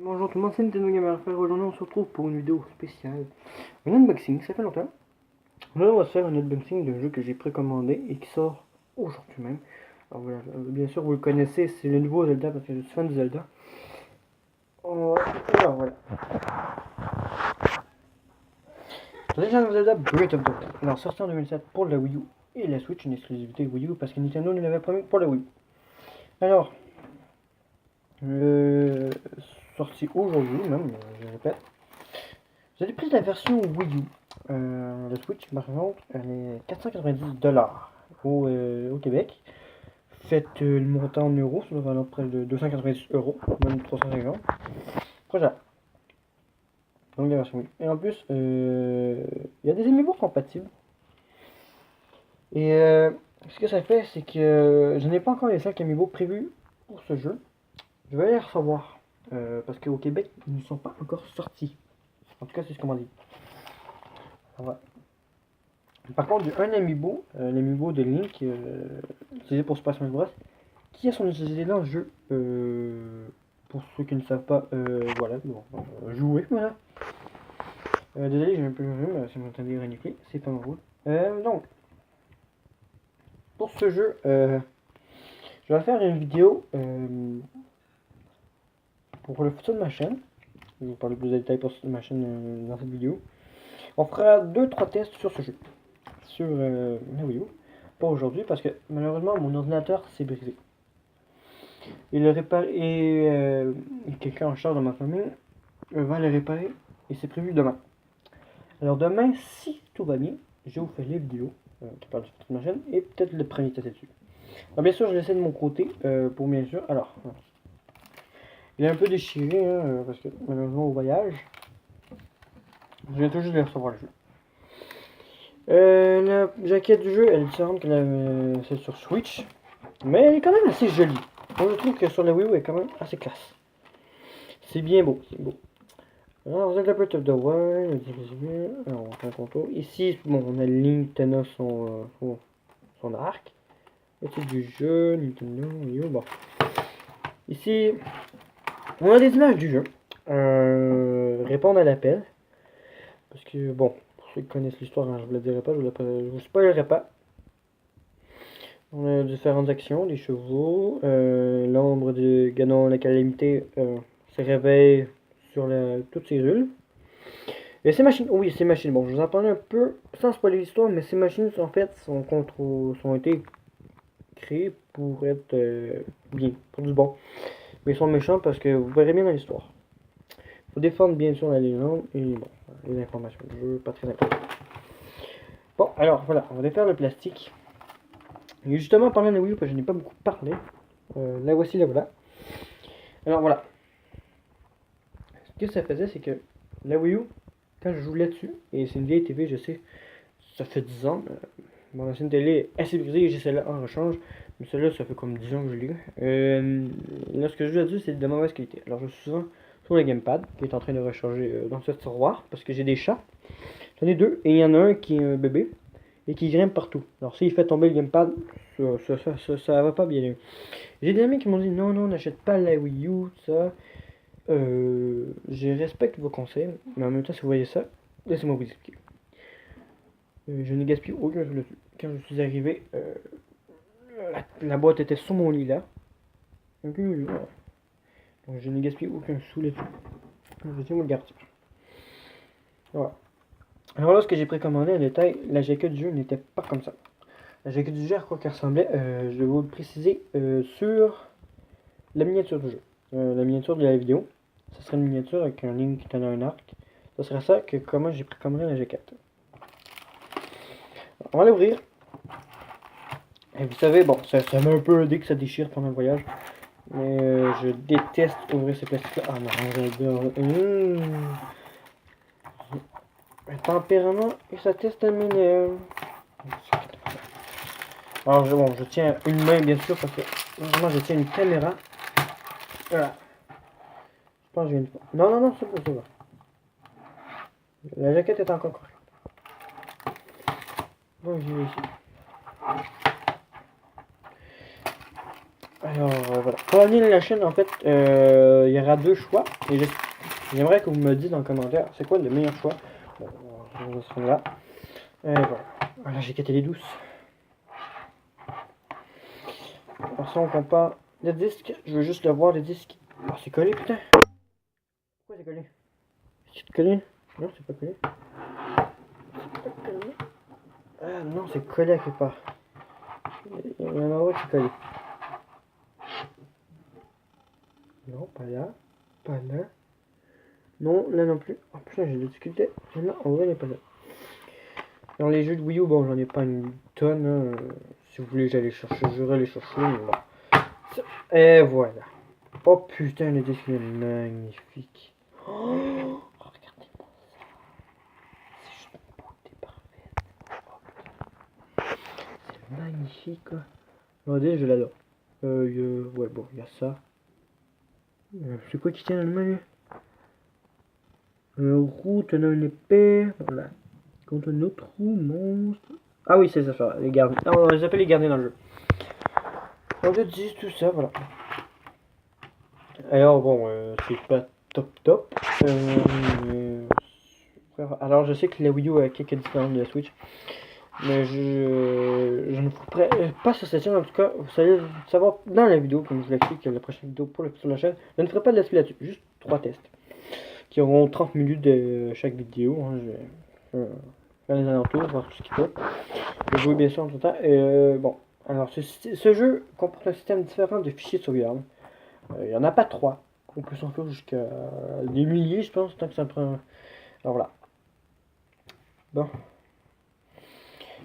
Bonjour tout le monde, c'est Nintendo Gamer Frère. Aujourd'hui on se retrouve pour une vidéo spéciale, un unboxing, ça fait longtemps. Là on va se faire un unboxing d'un jeu que j'ai précommandé et qui sort aujourd'hui même. Alors voilà, bien sûr vous le connaissez, c'est le nouveau Zelda parce que je suis fan de Zelda. Alors voilà, The Legend of Zelda Breath of the Wild. Alors sorti en 2007 pour la Wii U et la Switch, une exclusivité Wii U parce que Nintendo nous l'avait promis pour la Wii U. Alors, sorti aujourd'hui même, je répète. J'ai pris la version Wii U. La Switch, par contre, elle est 490$ au Québec. Faites le montant en euros, ça doit valoir près de 290€, même 350. Projet. Donc la version Wii. Et en plus, il y a des amiibo compatibles. Et ce que ça fait, c'est que je n'ai pas encore les 5 amiibo prévus pour ce jeu. Je vais les recevoir. Parce qu'au Québec, ils ne sont pas encore sortis. En tout cas, c'est ce qu'on m'a dit. Voilà. Par contre, il y a un amiibo, l'amiibo de Link, utilisé pour Super Smash Bros, qui a son utilité dans le jeu. Pour ceux qui ne savent pas, voilà, bon, jouer, voilà. Désolé, j'ai un peu le rhume, si vous m'entendez renifler, c'est pas mon rôle. Donc, pour ce jeu, je vais faire une vidéo pour le futur de ma chaîne. Je vais vous parler plus de détails pour ma chaîne dans cette vidéo. On fera 2-3 tests sur ce jeu, sur la Wii U. Pas aujourd'hui parce que malheureusement mon ordinateur s'est brisé. Il le répare et quelqu'un en charge de ma famille va le réparer et c'est prévu demain. Alors demain, si tout va bien, je vous fais les vidéos qui parlent de ma chaîne et peut-être le premier test dessus. Alors bien sûr, je l'essaie de mon côté pour bien sûr. Alors, il est un peu déchiré hein, parce que malheureusement au voyage, je viens tout juste de recevoir le jeu. La jaquette du jeu, elle est différente que celle sur Switch, mais elle est quand même assez jolie. Moi, je trouve que sur la Wii U, elle est quand même assez classe. C'est bien beau, c'est beau. Alors, Zelda Breath of the Wild, alors on fait un contour. Ici, bon, on a Link, Thanos, son arc. Le titre du jeu, Nintendo, Wii U, bon. Ici, on a des images du jeu. Répondre à l'appel. Parce que, bon, pour ceux qui connaissent l'histoire, hein, je vous la dirai pas, je vous spoilerai pas. On a différentes actions, des chevaux, l'ombre de Ganon, la calamité se réveille sur toutes ces rules. Et ces machines, oui, ces machines, bon, je vous en parle un peu, sans spoiler l'histoire, mais ces machines, en fait, sont été créées pour être bien, pour du bon. Mais ils sont méchants parce que vous verrez bien dans l'histoire. Il faut défendre bien sûr la légende et bon, les informations du jeu, pas très important. Bon, alors voilà, on va défaire le plastique. Et justement, en parlant de Wii U, parce que je n'ai pas beaucoup parlé, la voici, la voilà. Alors voilà. Ce que ça faisait, c'est que la Wii U, quand je joue là-dessus, et c'est une vieille TV, je sais, ça fait 10 ans, mon ancienne télé est assez brisée, j'ai celle-là en rechange, mais celle-là, ça fait comme 10 ans que je l'ai. Lorsque je joue là-dessus, c'est de mauvaise qualité. Alors je suis souvent sur le gamepad, qui est en train de recharger dans ce tiroir, parce que j'ai des chats. J'en ai deux, et il y en a un qui est un bébé, et qui grimpe partout. Alors s'il fait tomber le gamepad, ça va pas bien. J'ai des amis qui m'ont dit non, non, n'achète pas la Wii U, tout ça. Je respecte vos conseils, mais en même temps, si vous voyez ça, laissez-moi vous expliquer. Je n'ai gaspillé aucun sou dessus. Quand je suis arrivé, la boîte était sur mon lit là. Donc je n'ai gaspillé aucun sou là-dessus. Je tiens mon garde. Voilà. Alors là, ce que j'ai précommandé en détail, la jaquette du jeu n'était pas comme ça. La jaquette du jeu, à quoi qu'elle ressemblait, je vais vous le préciser sur la miniature du jeu. La miniature de la vidéo. Ce serait une miniature avec un Link qui tenait un arc. Ce serait ça que comment j'ai précommandé la jaquette. On va l'ouvrir. Et vous savez, bon, ça m'a un peu aidé que ça déchire pendant le voyage. Mais je déteste ouvrir ces plastiques-là. Ah non, j'adore. Un tempérament et ça teste un mineur. Alors, bon, je tiens une main, bien sûr, parce que normalement, je tiens une caméra. Voilà. Je pense que j'ai une. Non, non, non, c'est bon, c'est bon. La jaquette est encore correcte. Bon, j'y vais ici. Alors voilà. Pour abonner la chaîne, en fait, il y aura 2 choix. Et j'aimerais que vous me dites dans les commentaires c'est quoi le meilleur choix. Bon, on va se rendre là. Et voilà. Voilà, j'ai quitté les douces. Alors ça, on compare les disques. Je veux juste le voir, les disques. Oh, c'est collé, putain. Pourquoi c'est collé? C'est collé? Non, c'est pas collé. C'est pas collé. Ah non, c'est collé à quelque part. Il y a un endroit qui est collé. Non, pas là. Pas là. Non, là non plus. Oh putain, j'ai des difficultés. Là, en vrai, il n'est pas là. Dans les jeux de Wii U, bon, j'en ai pas une tonne. Hein. Si vous voulez, j'allais chercher, j'aurais les chercher, mais bon. Et voilà. Oh putain, le disque est magnifique. Oh, regardez-moi ça. C'est juste une beauté parfaite. Oh, c'est magnifique, quoi. Regardez, je l'adore. Ouais, bon, il y a ça. C'est quoi qui tient dans le main, lui? Route, on a une épée. Voilà. Contre notre roue, monstre. Ah oui, c'est ça, les gardiens. Ah, on les appelle les gardiens dans le jeu. On te dit tout ça, voilà. Alors bon, c'est pas top. Alors je sais que la Wii U a quelques différences de la Switch. Mais je ne vous ferai pas sur cette chaîne, en tout cas, vous allez savoir dans la vidéo, comme je vous l'explique, la prochaine vidéo sur la chaîne. Je ne ferai pas de let's play là-dessus, juste 3 tests. Qui auront 30 minutes de chaque vidéo. Hein. Je vais faire les alentours, voir tout ce qu'il faut. Je vais jouer bien sûr en tout temps. Et bon, alors ce jeu comporte un système différent de fichiers de sauvegarde. Il n'y en a pas 3. On peut s'en faire jusqu'à des milliers, je pense, tant que ça prend. Alors voilà. Bon.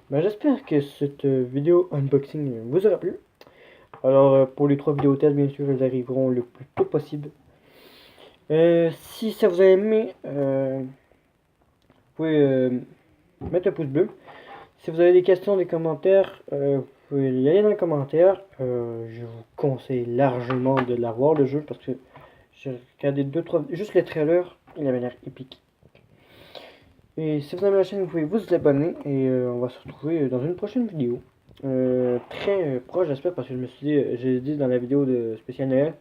Ben, j'espère que cette vidéo unboxing vous aura plu. Alors pour les 3 vidéos tests, bien sûr, elles arriveront le plus tôt possible. Si ça vous a aimé, vous pouvez mettre un pouce bleu. Si vous avez des questions, des commentaires, vous pouvez y aller dans les commentaires. Je vous conseille largement de l'avoir le jeu parce que j'ai regardé 2-3, juste les trailers, il avait l'air épique. Et si vous aimez la chaîne, vous pouvez vous abonner et on va se retrouver dans une prochaine vidéo. Très proche, j'espère, parce que je me suis dit, j'ai dit dans la vidéo de spécial Noël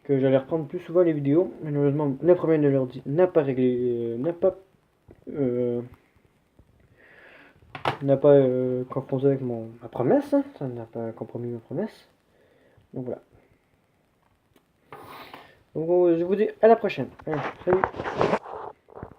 que j'allais reprendre plus souvent les vidéos. Malheureusement, le problème de l'ordi n'a pas réglé, n'a pas composé avec ma promesse. Hein. Ça n'a pas compromis ma promesse. Donc voilà. Donc je vous dis à la prochaine. Allez, salut.